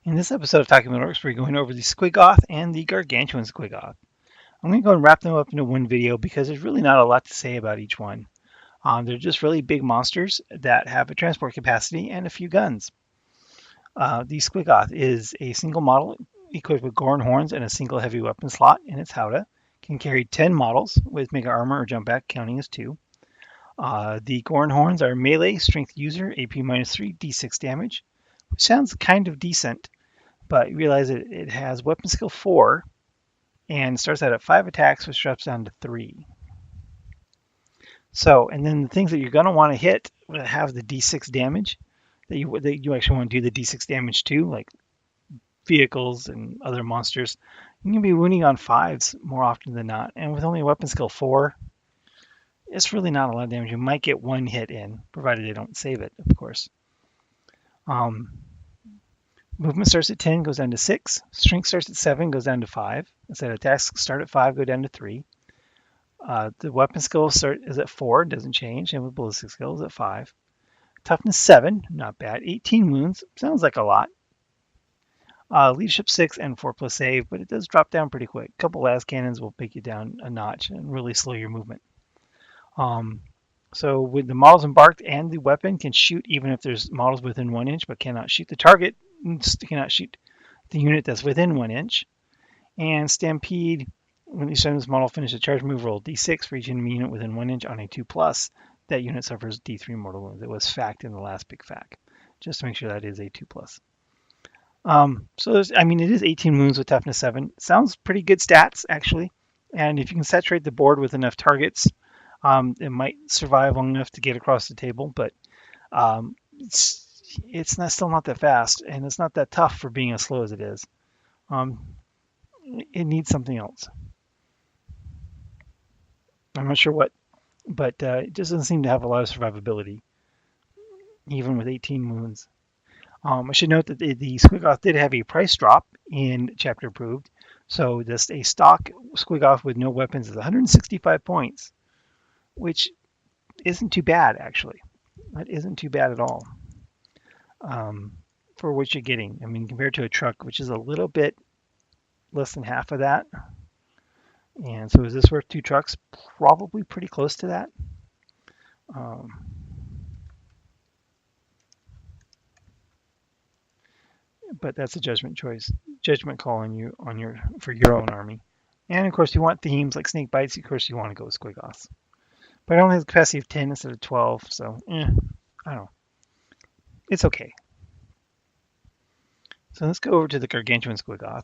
In this episode of Talking About Orcs, we're going over the Squiggoth and the Gargantuan Squiggoth. I'm going to go and wrap them up into one video because there's really not a lot to say about each one. They're just really big monsters that have a transport capacity and a few guns. The Squiggoth is a single model equipped with Gorn horns and a single heavy weapon slot in its howdah. Can carry 10 models with mega armor or jump back, counting as 2. The Gorn horns are melee, strength user, AP -3, d6 damage, which sounds kind of decent, but you realize it has weapon skill 4 and starts out at 5 attacks, which drops down to 3. So, and then the things that you're going to want to hit have the d6 damage that you actually want to do the d6 damage to, like vehicles and other monsters. You can be wounding on 5s more often than not, and with only a weapon skill 4, it's really not a lot of damage. You might get one hit in, provided they don't save it, of course. Movement starts at 10, goes down to 6. Strength starts at 7, goes down to 5. Instead, attacks start at 5, go down to 3. The weapon skill is at 4, doesn't change, and with ballistic skill is at 5. Toughness 7, not bad. 18 wounds, sounds like a lot. Leadership 6 and 4+ save, but it does drop down pretty quick. A couple las cannons will take you down a notch and really slow your movement. So with the models embarked and the weapon can shoot even if there's models within 1 inch, but cannot shoot the target, cannot shoot the unit that's within 1 inch. And Stampede, when each time this model finishes a charge move, roll d6 for each enemy unit within 1 inch on a 2+. That unit suffers d3 mortal wounds. It was fact in the last big fact, just to make sure that is a 2+. So it is 18 wounds with toughness 7. Sounds pretty good stats actually. And if you can saturate the board with enough targets, it might survive long enough to get across the table, but it's still not that fast, and it's not that tough for being as slow as it is. It needs something else. I'm not sure what, but it just doesn't seem to have a lot of survivability, even with 18 wounds. I should note that the Squiggoth did have a price drop in Chapter Approved, so just a stock Squiggoth with no weapons is 165 points, which isn't too bad, actually. That isn't too bad at all for what you're getting. I mean, compared to a truck, which is a little bit less than half of that. And so is this worth 2 trucks? Probably pretty close to that. But that's a judgment call for your own army. And of course, you want themes like snake bites. Of course, you want to go with Squiggoths. But I only have the capacity of 10 instead of 12, so I don't know. It's okay. So let's go over to the Gargantuan Squiggoth.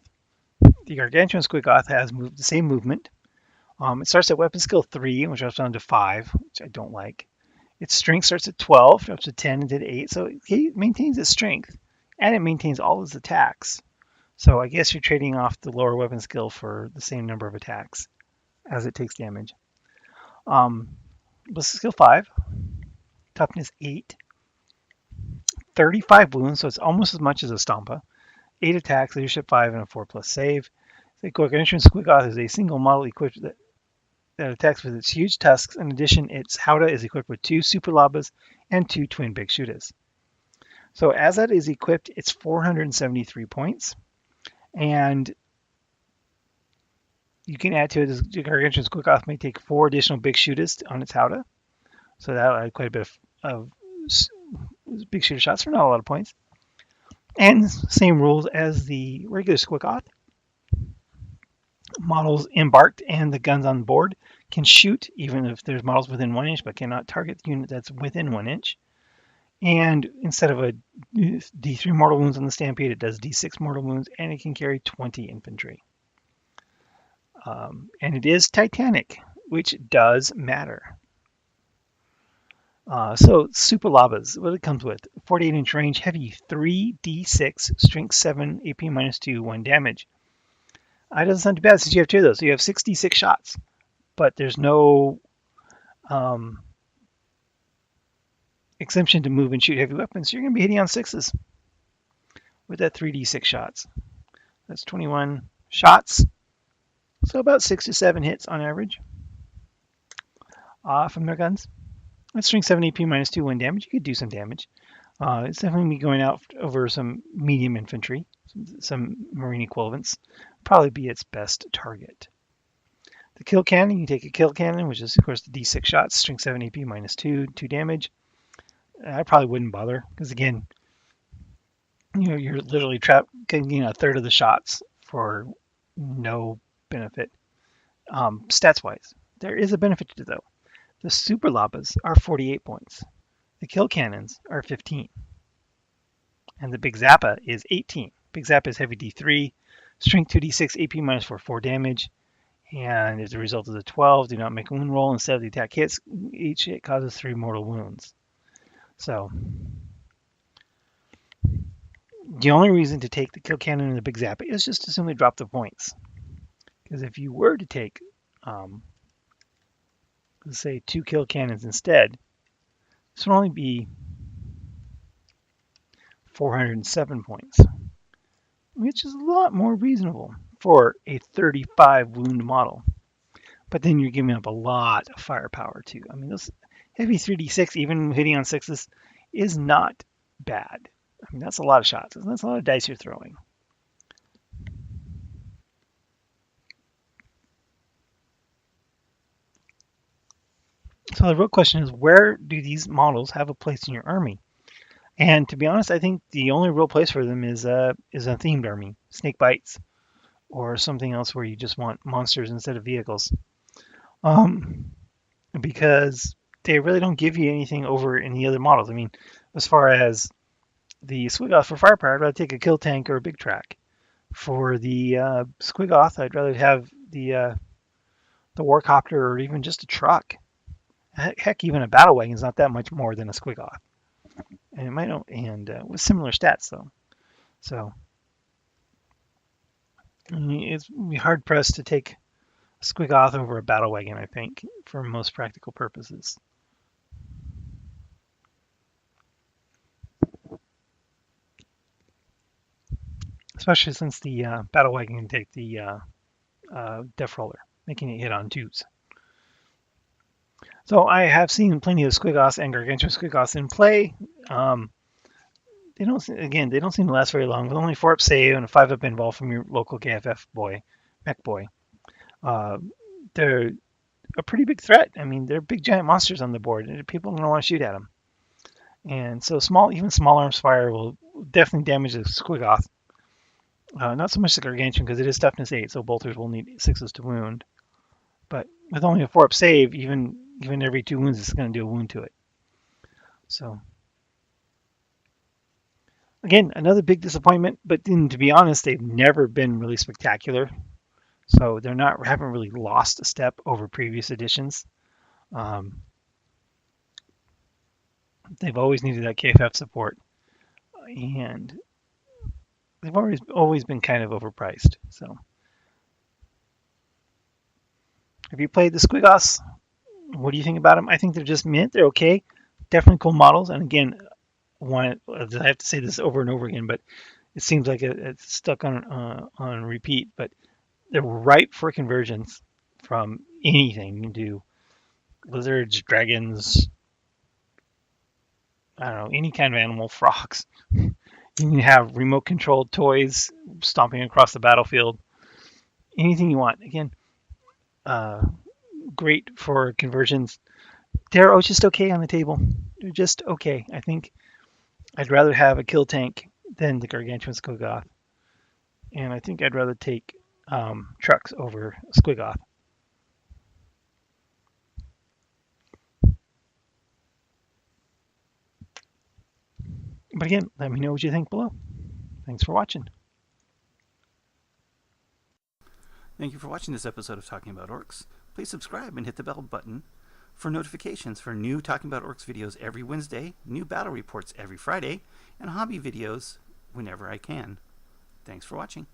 The Gargantuan Squiggoth has the same movement. It starts at weapon skill 3, which drops down to 5, which I don't like. Its strength starts at 12, drops to 10, and to 8. So it maintains its strength, and it maintains all its attacks. So I guess you're trading off the lower weapon skill for the same number of attacks as it takes damage. Ballistic skill 5, toughness 8, 35 wounds, so it's almost as much as a Stompa. 8 attacks, leadership 5, and a 4+ save. The Gargantuan Squiggoth is a single model equipped that attacks with its huge tusks. In addition, its howdah is equipped with 2 super labas and 2 twin big shootas. So as that is equipped, it's 473 points. And you can add to it, the Gargantuan Squiggoth may take 4 additional big shootas on its howdah. So that'll add quite a bit of big shooter shots for not a lot of points. And same rules as the regular Squiggoth. Models embarked and the guns on board can shoot even if there's models within 1 inch, but cannot target the unit that's within 1 inch. And instead of a d3 mortal wounds on the Stampede, it does d6 mortal wounds, and it can carry 20 infantry. And it is Titanic, which does matter. So super labas, what it comes with: 48-inch range, heavy 3d6, strength 7, AP -2, 1 damage. It doesn't sound too bad since you have 2 of those. So you have 66 shots, but there's no exemption to move and shoot heavy weapons. So you're going to be hitting on 6s with that 3d6 shots. That's 21 shots. So about 6 to 7 hits on average from their guns. With strength 7, AP -2, 1 damage, you could do some damage. It's definitely going out over some medium infantry, some marine equivalents, probably be its best target. The kill cannon, you take a kill cannon, which is of course the D6 shots, strength 7 AP minus 2, 2 damage. I probably wouldn't bother because again, you're literally getting a third of the shots for no benefit. Stats wise, there is a benefit to it though. The super lapas are 48 points. The kill cannons are 15. And the Big Zappa is 18. Big Zappa is heavy D3, strength 2d6, AP minus 4 damage. And as a result of the 12, do not make a wound roll. Instead of the attack hits, each hit causes 3 mortal wounds. So the only reason to take the kill cannon and the Big Zappa is just to simply drop the points. Because if you were to take, let's say, 2 kill cannons instead, this would only be 407 points, which is a lot more reasonable for a 35 wound model. But then you're giving up a lot of firepower too. I mean, those heavy 3d6, even hitting on 6s, is not bad. I mean, that's a lot of shots. That's a lot of dice you're throwing. So the real question is, where do these models have a place in your army? And to be honest, I think the only real place for them is a themed army, snake bites, or something else where you just want monsters instead of vehicles. Because they really don't give you anything over in the other models. I mean, as far as the Squiggoth for firepower, I'd rather take a kill tank or a big track. For the Squiggoth, I'd rather have the Warcopter or even just a truck. Heck, even a battle wagon is not that much more than a Squiggoth, and it might not, and with similar stats though. So it's hard pressed to take a Squiggoth over a battle wagon, I think, for most practical purposes. Especially since the battle wagon can take the Death Roller, making it hit on 2s. So I have seen plenty of Squiggoths and Gargantuan Squiggoths in play. They don't seem to last very long. With only 4-up save and a 5-up involve from your local KFF boy, mech boy. They're a pretty big threat. I mean, they're big giant monsters on the board, and people don't want to shoot at them. And so even small arms fire will definitely damage the Squiggoth. Not so much the Gargantuan because it is toughness 8, so bolters will need 6s to wound. But with only a 4-up save, even every 2 wounds, it's going to do a wound to it. So again, another big disappointment. But then, to be honest, they've never been really spectacular. So haven't really lost a step over previous editions. They've always needed that KFF support, and they've always been kind of overpriced. So, have you played the Squiggoths? What do you think about them? I think they're just mint. They're okay. Definitely cool models. And again, I have to say this over and over again, but it seems like it's stuck on repeat. But they're ripe for conversions from anything. You can do lizards, dragons, I don't know, any kind of animal, frogs. You can have remote controlled toys stomping across the battlefield. Anything you want. Again, great for conversions. They're just okay on the table. They're just okay. I think I'd rather have a kill tank than the Gargantuan Squiggoth. And I think I'd rather take trucks over Squiggoth. But again, let me know what you think below. Thanks for watching. Thank you for watching this episode of Talking About Orcs. Please subscribe and hit the bell button for notifications for new Talking About Orcs videos every Wednesday, new battle reports every Friday, and hobby videos whenever I can. Thanks for watching.